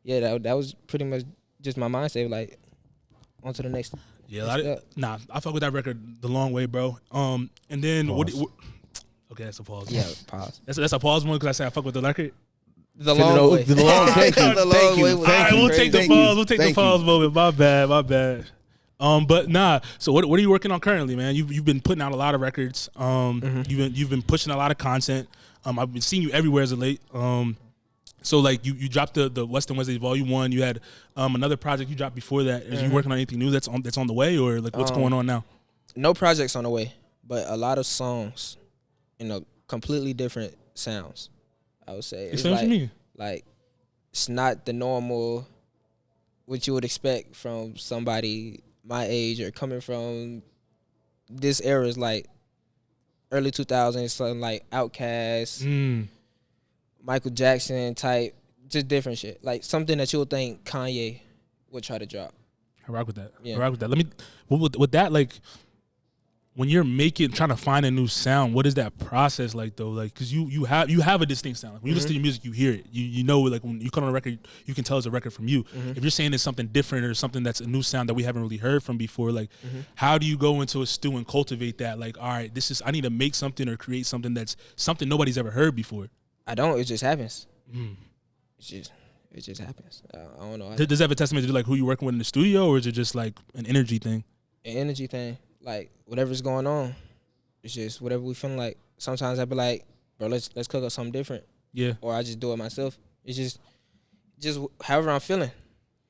Speaker 2: yeah, that was pretty much just my mindset. Like, on to the next.
Speaker 1: Yeah, I fuck with that record the long way, bro. And then what okay, that's a pause.
Speaker 2: Yeah, pause.
Speaker 1: That's a pause one because I said I fuck with the record.
Speaker 2: The long way.
Speaker 3: The long. Thank you. Thank you.
Speaker 1: All right, we'll take the pause. We'll take the pause moment. My bad. But nah. So what are you working on currently, man? You've been putting out a lot of records. You've been pushing a lot of content. I've been seeing you everywhere as of late. So like you dropped the Western Wednesdays Volume 1. You had another project you dropped before that. Are you working on anything new that's on the way, or like what's going on now?
Speaker 2: No projects on the way, but a lot of songs, completely different sounds. I would say.
Speaker 1: Explain what you mean.
Speaker 2: Like it's not the normal what you would expect from somebody my age or coming from this era. Is like early 2000s, something like Outkast, Michael Jackson type, just different shit. Like something that you would think Kanye would try to drop.
Speaker 1: I rock with that. Yeah. I rock with that. Let me with that, like when you're trying to find a new sound, what is that process like though? Like, cause you have a distinct sound. Like, when you listen to your music, you hear it. You know, like when you come on a record, you can tell it's a record from you. If you're saying it's something different or something that's a new sound that we haven't really heard from before, like how do you go into a stew and cultivate that? Like, all right, I need to make something or create something that's something nobody's ever heard before.
Speaker 2: I don't. It just happens. It it just happens. I don't know.
Speaker 1: Does that have a testament to like who you're working with in the studio, or is it just like an energy thing?
Speaker 2: An energy thing, like whatever's going on, it's just whatever we feeling like. Sometimes I be like, bro, let's cook up something different.
Speaker 1: Yeah.
Speaker 2: Or I just do it myself. It's just however I'm feeling.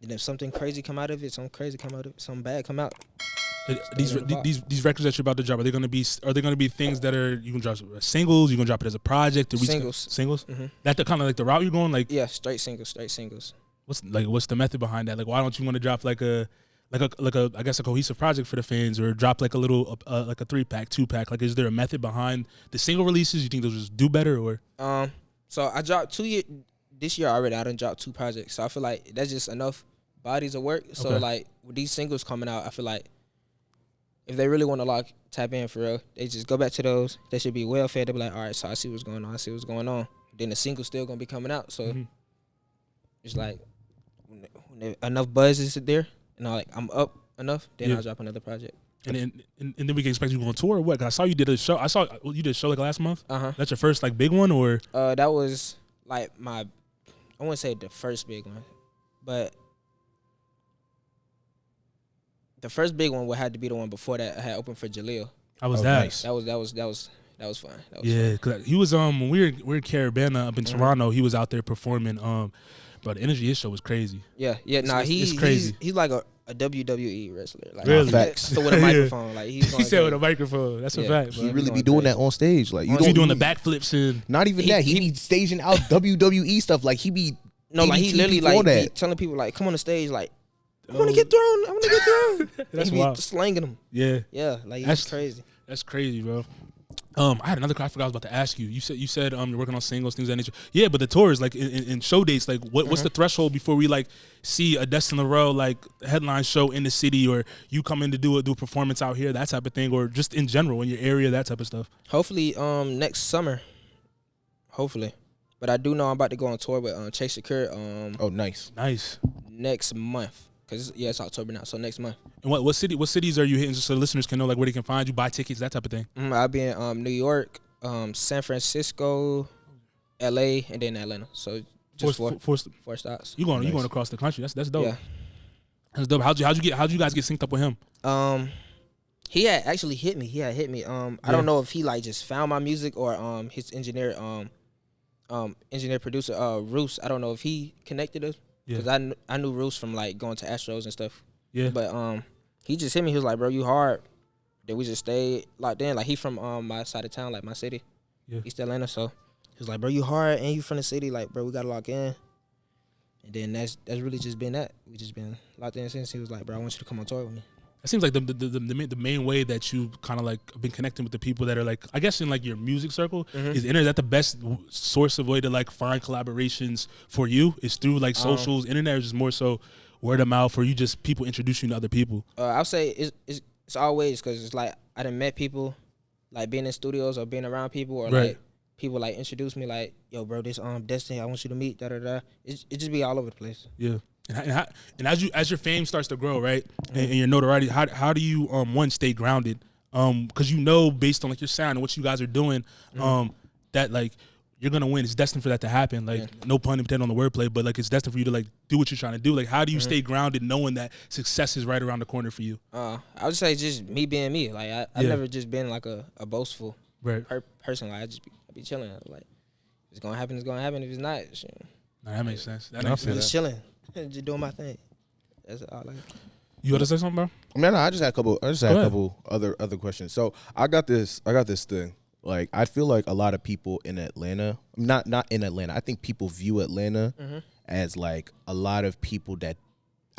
Speaker 2: And if something crazy come out of it, something bad come out.
Speaker 1: These records that you're about to drop, are they gonna be things that are you can drop as singles? You gonna drop it as a project? Singles. Mm-hmm. That's the kind of like the route you're going. Like
Speaker 2: straight singles.
Speaker 1: What's the method behind that? Like why don't you want to drop like a I guess a cohesive project for the fans, or drop like a little like a 3-pack, 2-pack? Like is there a method behind the single releases? You think those just do better or?
Speaker 2: So I dropped this year already. I done dropped 2 projects, so I feel like that's just enough bodies of work. So like with these singles coming out, I feel like if they really want to tap in for real, they just go back to those. They should be well fed. They be like, all right, so I see what's going on. Then the single's still gonna be coming out. So it's like when enough buzz is there, and I'm up enough, then I'll drop another project.
Speaker 1: And then we can expect you to go on tour or what? 'Cause I saw you did a show. I saw you did a show like last month. That's your first like big one, or?
Speaker 2: That was like I wouldn't say the first big one, but the first big one would have to be the one before that I had opened for Jaleel.
Speaker 1: How was that?
Speaker 2: Nice. That was fun.
Speaker 1: Cause he was when we were in Carabana up in Toronto. He was out there performing. But the energy of his show was crazy.
Speaker 2: Yeah. He's crazy. He's like a WWE wrestler. Like,
Speaker 1: really?
Speaker 3: Facts.
Speaker 2: So with a microphone, like
Speaker 1: he said with a microphone. That's a fact.
Speaker 3: He really be doing that on stage. Like
Speaker 1: you don't be doing the backflips and
Speaker 3: not even that. He be staging out WWE stuff. Like he be
Speaker 2: he literally like be telling people like, come on the stage like. I want to get thrown.
Speaker 1: That's
Speaker 2: he be
Speaker 1: wild.
Speaker 2: slanging them.
Speaker 1: Yeah.
Speaker 2: Like that's crazy.
Speaker 1: That's crazy, bro. I had another question I was about to ask you. You said you're working on singles, things of that nature. Yeah, but the tours, like in show dates, like what's the threshold before we like see a Destin Laurel like headline show in the city, or you come in to do a performance out here, that type of thing, or just in general in your area, that type of stuff?
Speaker 2: Hopefully, next summer. Hopefully, but I do know I'm about to go on tour with Chase Secure.
Speaker 3: Oh, nice.
Speaker 2: Next month. Cause it's October now, so next month.
Speaker 1: And what cities are you hitting, just so the listeners can know like where they can find you, buy tickets, that type of thing?
Speaker 2: I'll be in New York, San Francisco, LA, and then Atlanta. So just four stops.
Speaker 1: You going across the country? That's dope. Yeah, that's dope. How'd you guys get synced up with him?
Speaker 2: He had actually hit me. I don't know if he like just found my music or his engineer producer Roos. I don't know if he connected us. Because I knew Roos from, like, going to Astros and stuff.
Speaker 1: Yeah.
Speaker 2: But he just hit me. He was like, bro, you hard. Then we just stayed locked in. Like, he from my side of town, like, my city.
Speaker 1: Yeah.
Speaker 2: East Atlanta. So he was like, bro, you hard and you from the city. Like, bro, we got to lock in. And then that's really just been that. We just been locked in since. He was like, bro, I want you to come on tour with me.
Speaker 1: It seems like the main way that you kind of like been connecting with the people that are like, I guess in like your music circle is internet. Is that the best source of way to like find collaborations for you? Is through like socials, internet, or just more so word of mouth, or you just people introduce you to other people?
Speaker 2: I'll say it's always because it's like I done met people, like being in studios or being around people, or like people like introduce me like, yo, bro, this Destin, I want you to meet, da da da. It just be all over the place.
Speaker 1: Yeah. And as your fame starts to grow, right, and your notoriety, how do you one stay grounded? Because you know based on like your sound and what you guys are doing, that like you're gonna win. It's destined for that to happen. Like no pun intended on the wordplay, but like it's destined for you to like do what you're trying to do. Like how do you stay grounded knowing that success is right around the corner for you?
Speaker 2: I would say just me being me. Like I've never just been like a boastful person. Like I be chilling. Like if it's gonna happen. It's gonna happen. If it's not, shit.
Speaker 1: Nah, that makes sense.
Speaker 2: Just chilling. Just doing my thing. That's all. Like.
Speaker 1: You want to say something, bro?
Speaker 3: Man, I just had a couple other questions. So I got this thing. Like I feel like a lot of people in Atlanta, not in Atlanta. I think people view Atlanta as like a lot of people that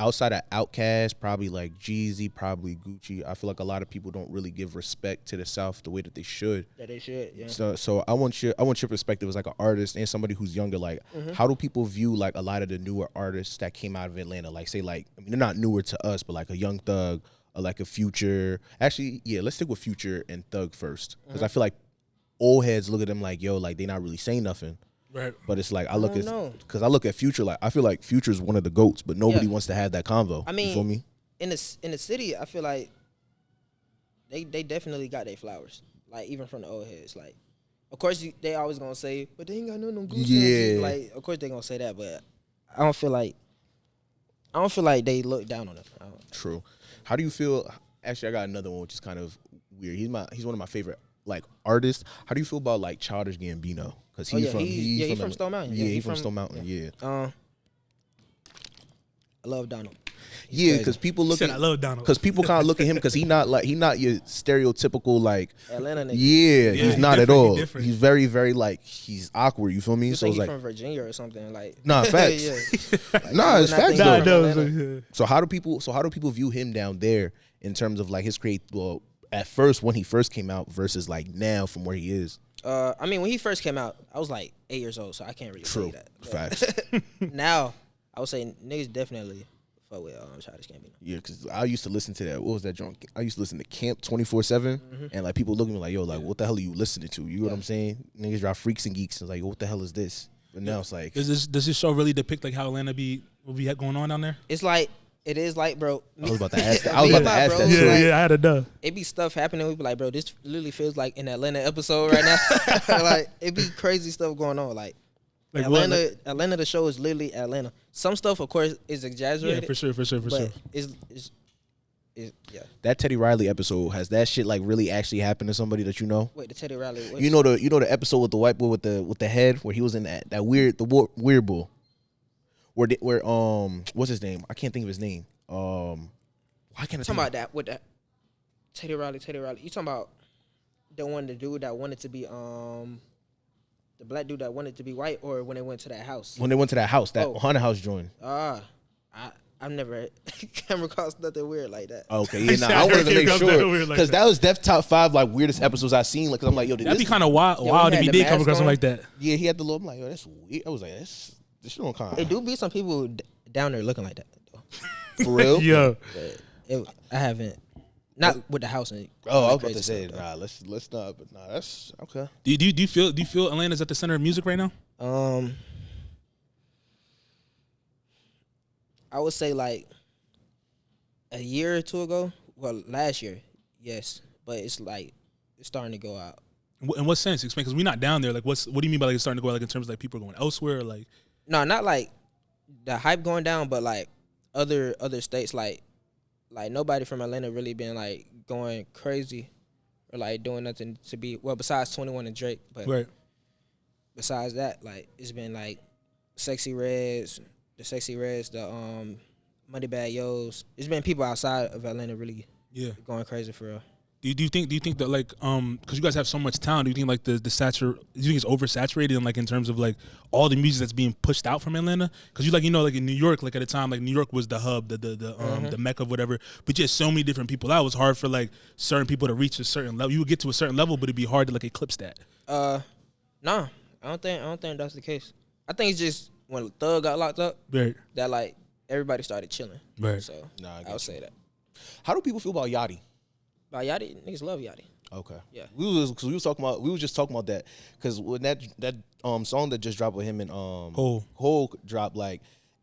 Speaker 3: outside of Outkast, probably like Jeezy, probably Gucci. I feel like a lot of people don't really give respect to the South the way that they should.
Speaker 2: Yeah, they should. Yeah.
Speaker 3: So I want your perspective as like an artist and somebody who's younger. Like, how do people view like a lot of the newer artists that came out of Atlanta? Like, say like, I mean, they're not newer to us, but like a Young Thug or like a Future. Actually, yeah, let's stick with Future and Thug first, because I feel like old heads look at them like, yo, like they not really saying nothing.
Speaker 1: Right.
Speaker 3: But it's like I look at Future, like I feel like Future's one of the GOATs, but nobody wants to have that convo.
Speaker 2: I mean,
Speaker 3: you feel me?
Speaker 2: In the city, I feel like they definitely got their flowers. Like even from the old heads. Like of course they always gonna say, but they ain't got no Gucci.
Speaker 3: Yeah.
Speaker 2: Like of course they gonna say that, but I don't feel like they look down on him.
Speaker 3: True. How do you feel? Actually, I got another one which is kind of weird. He's one of my favorite like artists. How do you feel about like Childish Gambino? Because he's from Stone Mountain. Yeah, he's from Stone Mountain. Yeah.
Speaker 2: I love Donald.
Speaker 3: Yeah, because people look at
Speaker 1: I love Donald.
Speaker 3: Because people kind of look at him because he not your stereotypical like
Speaker 2: Atlanta nigga.
Speaker 3: Yeah, he's not at all. He's very, very like he's awkward. You feel me?
Speaker 2: So he's like from Virginia or something. Like
Speaker 3: nah, facts. Nah, it's facts though. So how do people view him down there in terms of like his well, at first when he first came out versus like now from where he is?
Speaker 2: I mean, when he first came out, I was like 8 years old, so I can't really say that.
Speaker 3: Facts.
Speaker 2: Now, I would say niggas definitely fuck with Childish Gambino.
Speaker 3: Yeah, because I used to listen to that. What was that joint? I used to listen to Camp 24/7, and like people look at me like, yo, like what the hell are you listening to? You know what I'm saying? Niggas drop Freaks and Geeks and like, what the hell is this? But now it's like,
Speaker 1: does this show really depict like how Atlanta will be going on down there?
Speaker 2: It's like. It is like, bro.
Speaker 3: I was about to ask that. That.
Speaker 1: Yeah, I had to know.
Speaker 2: It be stuff happening. We be like, bro, this literally feels like an Atlanta episode right now. Like, it be crazy stuff going on. Like Atlanta, Atlanta, the show is literally Atlanta. Some stuff, of course, is exaggerated.
Speaker 1: Yeah, for sure.
Speaker 2: But it's yeah.
Speaker 3: That Teddy Riley episode, has that shit like really actually happened to somebody that you know?
Speaker 2: Wait, the Teddy Riley.
Speaker 3: You know the episode with the white boy with the head where he was in that weird bull. Where what's his name? I can't think of his name. Why can't I
Speaker 2: talking about that with that Teddy Riley? You talking about the dude that wanted to be the black dude that wanted to be white, or when they went to that house?
Speaker 3: When they went to that house, that haunted house joint.
Speaker 2: I've never came across nothing weird like that.
Speaker 3: Okay, yeah, I wanted to make sure because that was Def top 5 like weirdest episodes I've seen. Like, cause I'm like, yo,
Speaker 1: that'd be kind of wild if he did come across something like that.
Speaker 3: Yeah, he had the little. I'm like, yo, that's weird. I was like, this shit don't kind.
Speaker 2: It do be some people down there looking like that though.
Speaker 3: For real?
Speaker 1: Yeah.
Speaker 2: I haven't. Not with the house.
Speaker 3: I was about to say, nah, let's not. But nah, that's okay.
Speaker 1: Do you feel Atlanta's at the center of music right now?
Speaker 2: I would say like a year or two ago. Well, last year, yes, but it's like it's starting to go out.
Speaker 1: In what sense? Explain, because we're not down there. Like, what do you mean by like it's starting to go out? Like in terms of like people are going elsewhere, or like?
Speaker 2: No, not like the hype going down, but like other states, like nobody from Atlanta really been like going crazy or like doing nothing to be besides 21 and Drake, but
Speaker 1: right.
Speaker 2: Besides that, like it's been like Sexy Reds, the Money Bag Yo's. It's been people outside of Atlanta really going crazy for real.
Speaker 1: Do you think that like because you guys have so much talent, do you think like do you think it's oversaturated in like in terms of like all the music that's being pushed out from Atlanta? Because like like in New York, like at the time, like New York was the hub, the mecca of whatever. But just so many different people out, it was hard for like certain people to reach a certain level. You would get to a certain level, but it'd be hard to like eclipse that.
Speaker 2: No, I don't think that's the case. I think it's just when Thug got locked up,
Speaker 1: right,
Speaker 2: that like everybody started chilling.
Speaker 1: Right.
Speaker 2: So I would say that.
Speaker 3: How do people feel about Yachty?
Speaker 2: About Yachty, niggas love Yachty.
Speaker 3: Okay.
Speaker 2: Yeah.
Speaker 3: We was just talking about that because when that song that just dropped with him and Cole dropped, like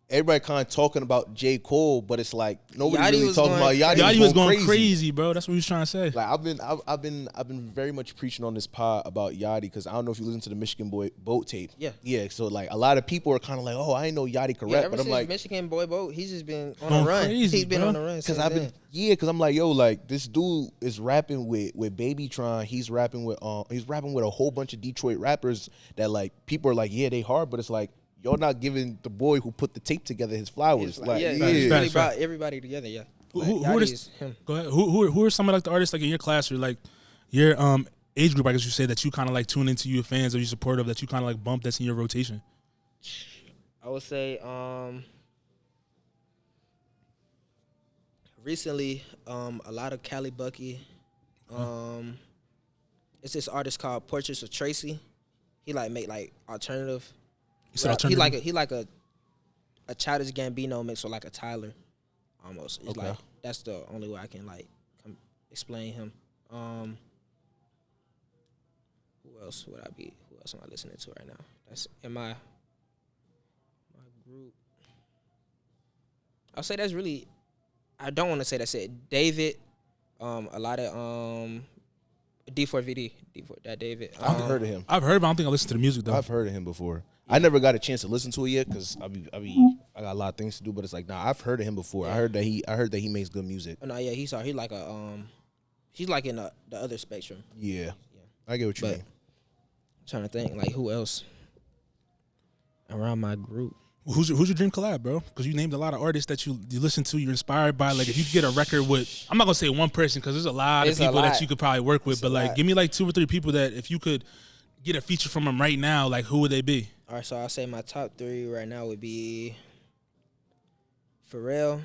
Speaker 3: everybody kind of talking about J. Cole, but it's like nobody
Speaker 2: Yachty
Speaker 3: really talking about Yachty.
Speaker 1: Yachty was going crazy, bro. That's what he was trying to say.
Speaker 3: Like I've been very much preaching on this pod about Yachty because I don't know if you listen to the Michigan Boy Boat tape. Yeah. So like a lot of people are kind of like, oh, I didn't know Yachty could rap, but I'm like,
Speaker 2: Michigan Boy Boat, he's just been on a run.
Speaker 1: Crazy,
Speaker 2: he's been on a run
Speaker 3: because I'm like, yo, like this dude is rapping with Babytron. He's rapping with a whole bunch of Detroit rappers that like people are like, yeah, they hard, but it's like, y'all not giving the boy who put the tape together his flowers.
Speaker 2: He really brought everybody together. Yeah.
Speaker 1: Who are him. Go ahead. Who are some of like the artists like in your class or like your age group? I guess you say that you kind of like tune into, your fans or you support of, that you kind of like bump that's in your rotation.
Speaker 2: I would say recently a lot of Cali Bucky. It's this artist called Portraits of Tracy. He like make like alternative. He like a Childish Gambino mix with like a Tyler, almost. It's like that's the only way I can like explain him. Who else would I be? Who else am I listening to right now? That's in my group. I'll say that's really. I don't want to say that's it. David, a lot of D4VD, that David.
Speaker 3: I've heard of him.
Speaker 1: I've heard, but I don't think I listened to the music though.
Speaker 3: I've heard of him before. I never got a chance to listen to it yet because I got a lot of things to do. But it's like, nah, I've heard of him before. Yeah. I heard that he makes good music.
Speaker 2: Oh, no, yeah, he's like he's like in the other spectrum.
Speaker 3: Yeah, I get what you mean. I'm
Speaker 2: trying to think like who else around my group.
Speaker 1: Who's your dream collab, bro? Because you named a lot of artists that you listen to, you're inspired by. Like, if you could get a record with, I'm not gonna say one person because there's a lot of people that you could probably work with. But like, give me like 2 or 3 people that if you could get a feature from them right now, like who would they be?
Speaker 2: All right, so I'll say my top 3 right now would be Pharrell,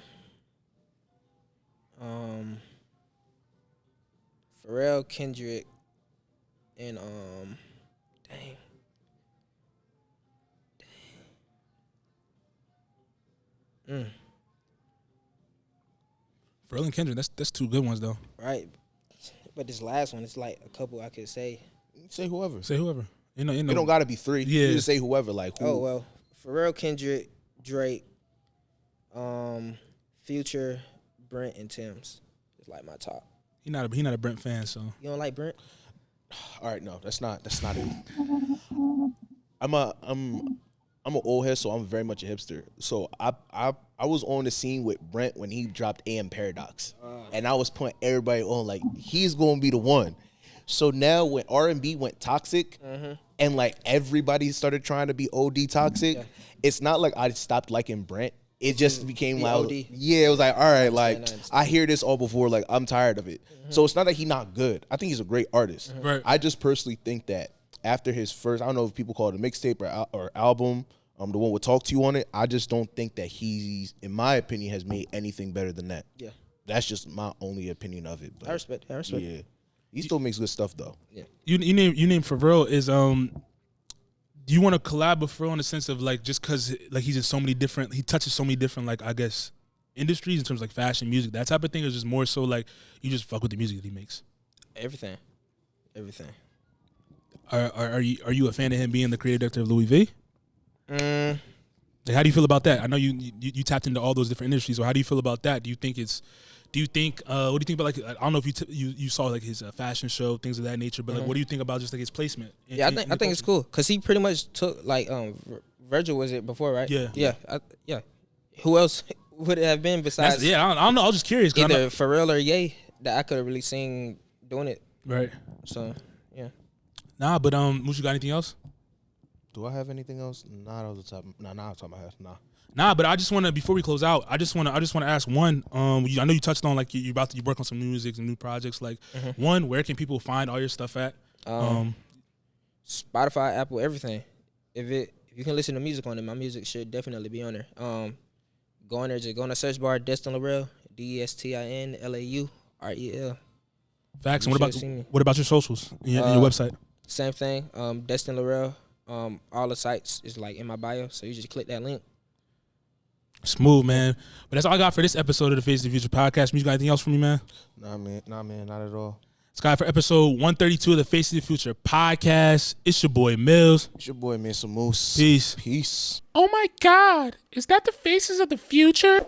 Speaker 2: Kendrick, and
Speaker 1: Pharrell and Kendrick, that's 2 good ones though.
Speaker 2: Right, but this last one, it's like a couple I could say.
Speaker 3: Say whoever.
Speaker 1: You know,
Speaker 3: it don't gotta be 3. Yeah. You just say whoever. Like who?
Speaker 2: Oh well, Pharrell, Kendrick, Drake, Future, Brent, and Tim's is like my top.
Speaker 1: He not a Brent fan, so
Speaker 2: you don't like Brent?
Speaker 3: All right, no, that's not it. I'm an old head, so I'm very much a hipster. So I was on the scene with Brent when he dropped AM Paradox, and I was putting everybody on like he's gonna be the one. So now when R&B went toxic, and like everybody started trying to be OD toxic, it's not like I stopped liking Brent. It just became loud. Yeah, it was like, all right, like I hear this all before, like I'm tired of it. So it's not that he's not good. I think he's a great artist.
Speaker 1: Right.
Speaker 3: I just personally think that after his first, I don't know if people call it a mixtape or album, the one with Talk to You on it, I just don't think that he's, in my opinion, has made anything better than that.
Speaker 2: Yeah.
Speaker 3: That's just my only opinion of it. But
Speaker 2: I respect.
Speaker 3: Yeah. He still makes good stuff though.
Speaker 2: Yeah.
Speaker 1: You name Pharrell is do you want to collab with Pharrell in the sense of like just because like he's in so many different, he touches so many different like I guess industries in terms of like fashion, music, that type of thing, or just more so like you just fuck with the music that he makes?
Speaker 2: Everything.
Speaker 1: Are you a fan of him being the creative director of Louis V? Like, how do you feel about that? I know you tapped into all those different industries. So how do you feel about that? What do you think what do you think about, like, I don't know if you saw like his fashion show, things of that nature, but like, what do you think about just like his placement?
Speaker 2: I think it's cool because he pretty much took like Virgil was it before, right? Yeah. Who else would it have been besides?
Speaker 1: I don't know. I was just curious.
Speaker 2: Either Pharrell or Ye that I could have really seen doing it.
Speaker 1: Right.
Speaker 2: So yeah.
Speaker 1: Nah, but Mus, you got anything else?
Speaker 3: Do I have anything else? Not off the top. Not off the top of my head.
Speaker 1: Nah, but I just want to, before we close out, I just want to ask one. I know you touched on like you work on some new music and new projects. Like, one, where can people find all your stuff at?
Speaker 2: Spotify, Apple, everything. If you can listen to music on it, my music should definitely be on there. Go on there, just go on the search bar, Destin Laurel, DestinLaurel.
Speaker 1: Facts. And what about your socials and your website?
Speaker 2: Same thing. Destin Laurel. All the sites is like in my bio, so you just click that link.
Speaker 1: Smooth, man. But that's all I got for this episode of the Face of the Future podcast. You got anything else for me, man?
Speaker 3: Nah, man, not at all.
Speaker 1: Sky for episode 132 of the Face of the Future podcast. It's your boy Millz.
Speaker 3: It's your boy Mus.
Speaker 1: Peace.
Speaker 3: Peace.
Speaker 1: Oh my God, is that the Faces of the Future?